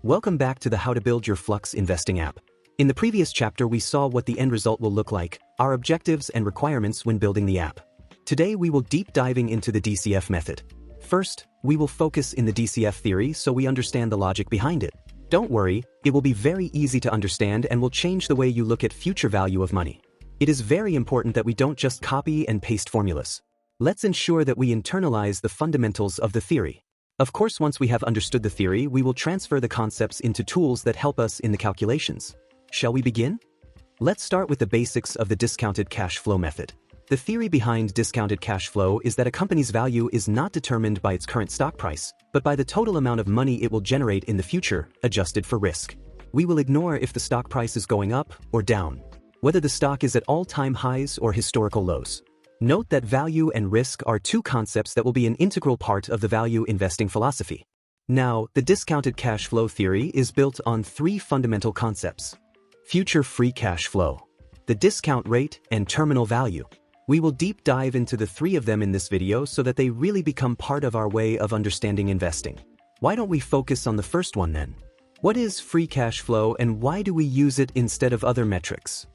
Welcome back to the How to Build Your Flux Investing app. In the previous chapter we saw what the end result will look like, our objectives and requirements when building the app. Today we will deep diving into the DCF method. First, we will focus in the DCF theory so we understand the logic behind it. Don't worry, it will be very easy to understand and will change the way you look at future value of money. It is very important that we don't just copy and paste formulas. Let's ensure that we internalize the fundamentals of the theory. Of course, once we have understood the theory, we will transfer the concepts into tools that help us in the calculations. Shall we begin? Let's start with the basics of the discounted cash flow method. The theory behind discounted cash flow is that a company's value is not determined by its current stock price, but by the total amount of money it will generate in the future, adjusted for risk. We will ignore if the stock price is going up or down, whether the stock is at all-time highs or historical lows. Note that value and risk are two concepts that will be an integral part of the value investing philosophy. Now, the discounted cash flow theory is built on three fundamental concepts: future free cash flow, the discount rate, and terminal value. We will deep dive into the three of them in this video so that they really become part of our way of understanding investing. Why don't we focus on the first one then? What is free cash flow and why do we use it instead of other metrics?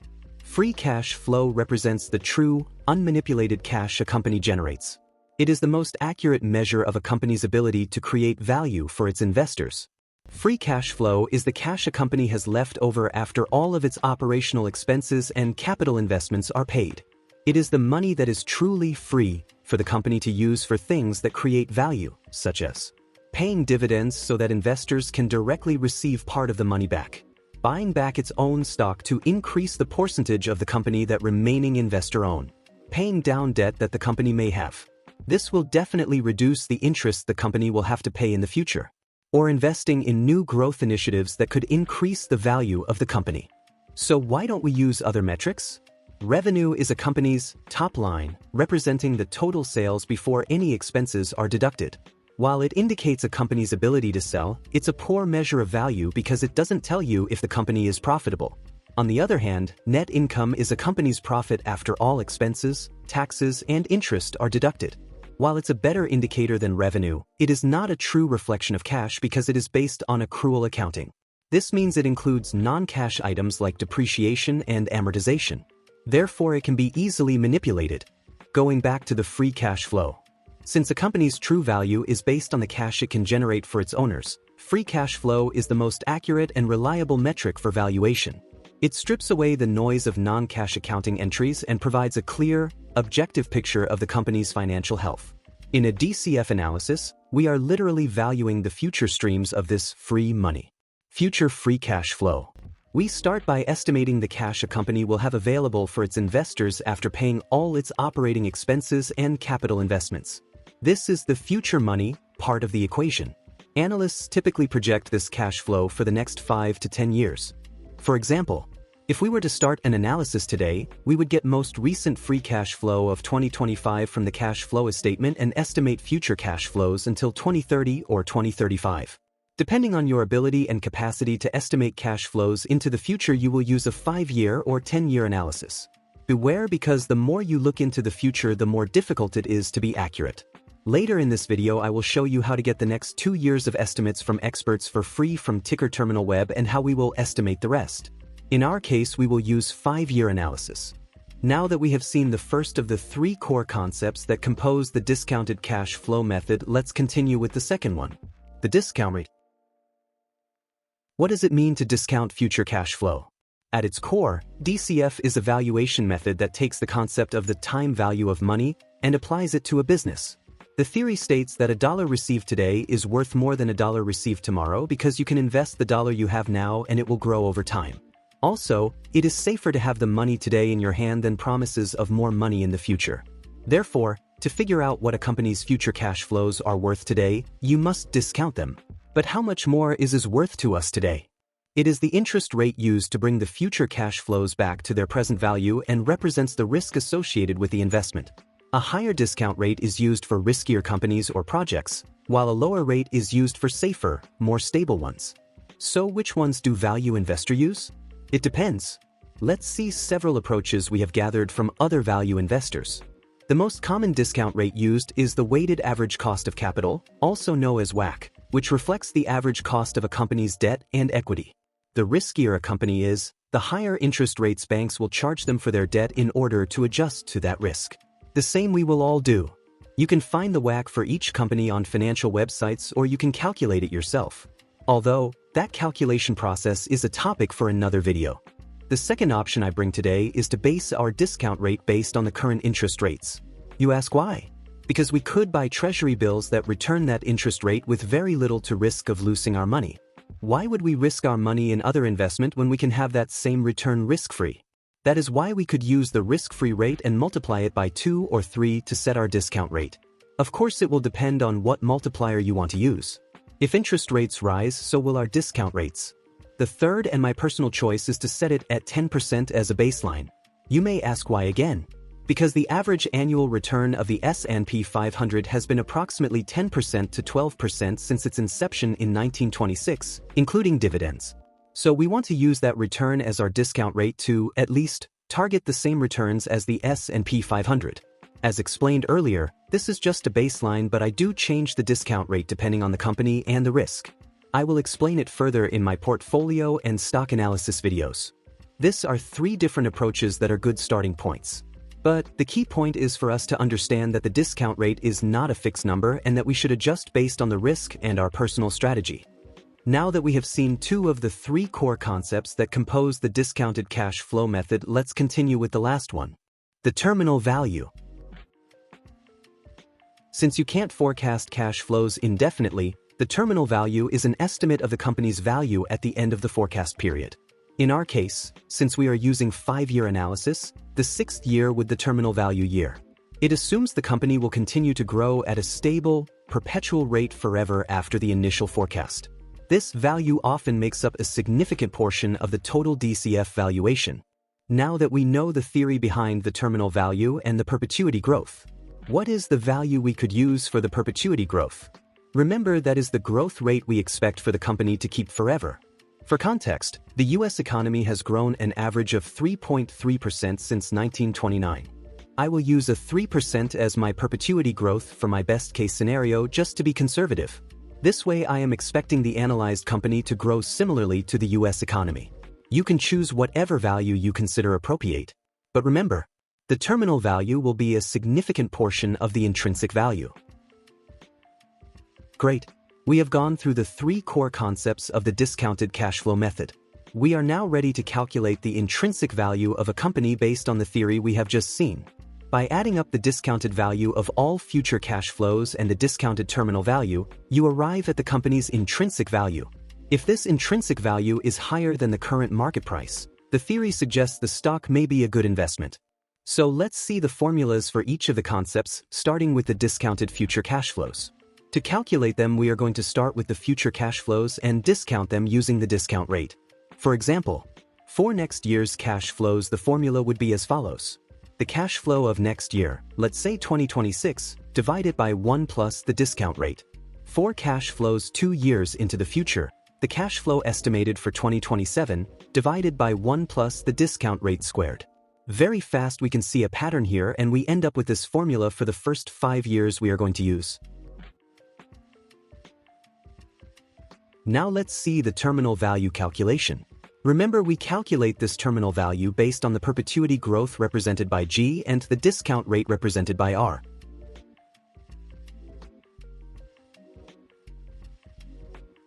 Free cash flow represents the true, unmanipulated cash a company generates. It is the most accurate measure of a company's ability to create value for its investors. Free cash flow is the cash a company has left over after all of its operational expenses and capital investments are paid. It is the money that is truly free for the company to use for things that create value, such as paying dividends so that investors can directly receive part of the money back, buying back its own stock to increase the percentage of the company that remaining investor own, paying down debt that the company may have. This will definitely reduce the interest the company will have to pay in the future, or investing in new growth initiatives that could increase the value of the company. So why don't we use other metrics? Revenue is a company's top line, representing the total sales before any expenses are deducted. While it indicates a company's ability to sell, it's a poor measure of value because it doesn't tell you if the company is profitable. On the other hand, net income is a company's profit after all expenses, taxes, and interest are deducted. While it's a better indicator than revenue, it is not a true reflection of cash because it is based on accrual accounting. This means it includes non-cash items like depreciation and amortization. Therefore, it can be easily manipulated. Going back to the free cash flow. Since a company's true value is based on the cash it can generate for its owners, free cash flow is the most accurate and reliable metric for valuation. It strips away the noise of non-cash accounting entries and provides a clear, objective picture of the company's financial health. In a DCF analysis, we are literally valuing the future streams of this free money. Future free cash flow. We start by estimating the cash a company will have available for its investors after paying all its operating expenses and capital investments. This is the future money part of the equation. Analysts typically project this cash flow for the next 5 to 10 years. For example, if we were to start an analysis today, we would get most recent free cash flow of 2025 from the cash flow statement and estimate future cash flows until 2030 or 2035. Depending on your ability and capacity to estimate cash flows into the future, you will use a 5-year or 10-year analysis. Beware, because the more you look into the future, the more difficult it is to be accurate. Later in this video, I will show you how to get the next 2 years of estimates from experts for free from Ticker Terminal Web and how we will estimate the rest. In our case, we will use 5-year analysis. Now that we have seen the first of the 3 core concepts that compose the discounted cash flow method, let's continue with the second one, the discount rate. What does it mean to discount future cash flow? At its core, DCF is a valuation method that takes the concept of the time value of money and applies it to a business. The theory states that a dollar received today is worth more than a dollar received tomorrow because you can invest the dollar you have now and it will grow over time. Also, it is safer to have the money today in your hand than promises of more money in the future. Therefore, to figure out what a company's future cash flows are worth today, you must discount them. But how much more is worth to us today? It is the interest rate used to bring the future cash flows back to their present value and represents the risk associated with the investment. A higher discount rate is used for riskier companies or projects, while a lower rate is used for safer, more stable ones. So which ones do value investors use? It depends. Let's see several approaches we have gathered from other value investors. The most common discount rate used is the weighted average cost of capital, also known as WACC. which reflects the average cost of a company's debt and equity. The riskier a company is, the higher interest rates banks will charge them for their debt in order to adjust to that risk. The same we will all do. You can find the WACC for each company on financial websites, or you can calculate it yourself. Although, that calculation process is a topic for another video. The second option I bring today is to base our discount rate based on the current interest rates. You ask why? Because we could buy treasury bills that return that interest rate with very little to risk of losing our money. Why would we risk our money in other investment when we can have that same return risk-free? That is why we could use the risk-free rate and multiply it by 2 or 3 to set our discount rate. Of course, it will depend on what multiplier you want to use. If interest rates rise, so will our discount rates. The third and my personal choice is to set it at 10% as a baseline. You may ask why again? Because the average annual return of the S&P 500 has been approximately 10% to 12% since its inception in 1926, including dividends. So we want to use that return as our discount rate to, at least, target the same returns as the S&P 500. As explained earlier, this is just a baseline, but I do change the discount rate depending on the company and the risk. I will explain it further in my portfolio and stock analysis videos. These are 3 different approaches that are good starting points. But the key point is for us to understand that the discount rate is not a fixed number and that we should adjust based on the risk and our personal strategy. Now that we have seen 2 of the 3 core concepts that compose the discounted cash flow method, let's continue with the last one, the terminal value. Since you can't forecast cash flows indefinitely, the terminal value is an estimate of the company's value at the end of the forecast period. In our case, since we are using 5-year analysis, the 6th year with the terminal value year. It assumes the company will continue to grow at a stable, perpetual rate forever after the initial forecast. This value often makes up a significant portion of the total DCF valuation. Now that we know the theory behind the terminal value and the perpetuity growth, what is the value we could use for the perpetuity growth? Remember, that is the growth rate we expect for the company to keep forever. For context, the US economy has grown an average of 3.3% since 1929. I will use a 3% as my perpetuity growth for my best-case scenario just to be conservative. This way I am expecting the analyzed company to grow similarly to the US economy. You can choose whatever value you consider appropriate. But remember, the terminal value will be a significant portion of the intrinsic value. Great. We have gone through the 3 core concepts of the discounted cash flow method. We are now ready to calculate the intrinsic value of a company based on the theory we have just seen. By adding up the discounted value of all future cash flows and the discounted terminal value, you arrive at the company's intrinsic value. If this intrinsic value is higher than the current market price, the theory suggests the stock may be a good investment. So let's see the formulas for each of the concepts, starting with the discounted future cash flows. To calculate them, we are going to start with the future cash flows and discount them using the discount rate. For example, for next year's cash flows, the formula would be as follows. The cash flow of next year, let's say 2026, divided by 1 plus the discount rate. For cash flows 2 years into the future, the cash flow estimated for 2027, divided by 1 plus the discount rate squared. Very fast we can see a pattern here, and we end up with this formula for the first 5 years we are going to use. Now let's see the terminal value calculation. Remember, we calculate this terminal value based on the perpetuity growth represented by G and the discount rate represented by R.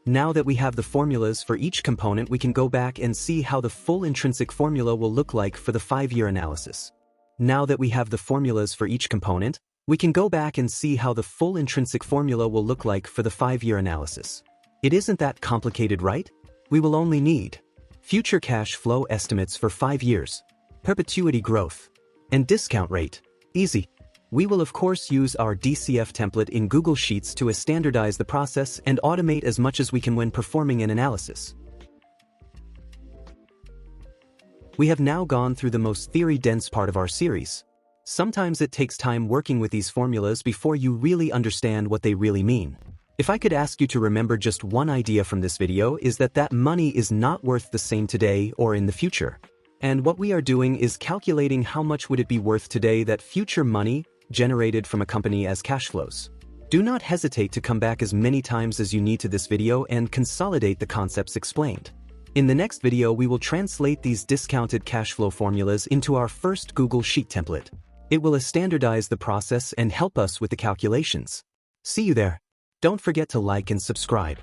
Now that we have the formulas for each component, we can go back and see how the full intrinsic formula will look like for the 5-year analysis. Now that we have the formulas for each component, we can go back and see how the full intrinsic formula will look like for the 5-year analysis. It isn't that complicated, right? We will only need future cash flow estimates for 5 years, perpetuity growth, and discount rate. Easy. We will of course use our DCF template in Google Sheets to standardize the process and automate as much as we can when performing an analysis. We have now gone through the most theory-dense part of our series. Sometimes it takes time working with these formulas before you really understand what they really mean. If I could ask you to remember just one idea from this video, is that money is not worth the same today or in the future. And what we are doing is calculating how much would it be worth today, that future money generated from a company as cash flows. Do not hesitate to come back as many times as you need to this video and consolidate the concepts explained. In the next video, we will translate these discounted cash flow formulas into our first Google Sheet template. It will standardize the process and help us with the calculations. See you there. Don't forget to like and subscribe.